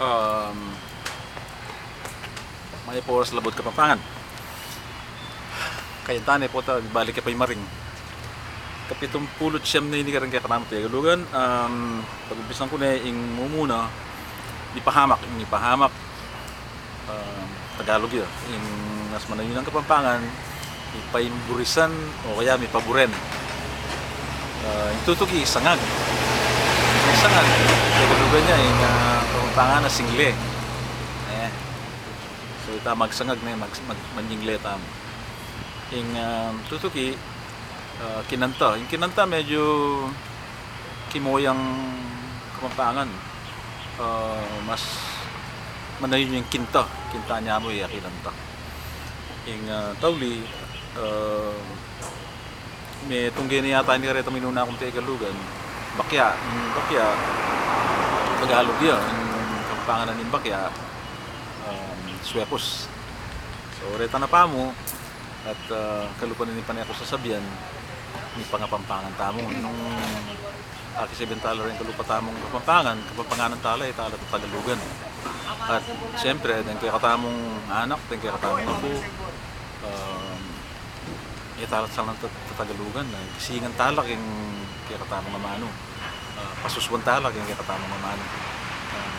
um, may poras labot Kapampangan. Kaya tani po ta balik pa maring. Kapitong pulot siyam na inikarang kaya kanamo tayo galugan. Pag-ubisan ko na ing mumuna, ipahamak. Tagalog yun. Yung mas manayon ng Kapampangan, ipaimburisan o kaya may paburen. Yung tutugi, sangag. Yung sangag, tagalog niya, yung Kapampangan na single. So ita magsangag na yun, manjingle tam. Yung tutugi, kinanta. Yung kinanta medyo kimoyang Kapampangan. Mas manayon yung kinta niya mo yung kinanta. Yung tawli, may tunggay na yata ni kareta minuna akong Tagalugan. Bakya, Tagalog yun. Yung Kapampangan ng Bakya, Suepos. So reta na pa mo at kalupan ni panay ako sa Sabian ni Pangapampangan tamo nung aki 7 tala rin kalupa tamong Kapampangan tala tala Tagalugan. At siyempre din kaya katamong anak, din kaya katamong ako italat sa ng Tagalugan gisingan talak yung kaya katamong mamano pasuswan talak yung kaya katamong mamano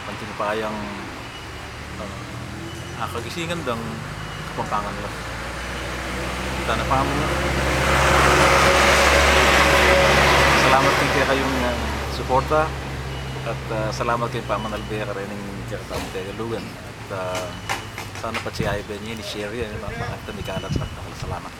pantinipayang kagisingan dang Kapampangan lang. Kita na pa mo. Salamat din kaya kayong suporta at salamat kay Paman Albera rin ng Katamang Tagalugan at sana pa siya ay ni share yan mga pangkat na may kalat. Salamat.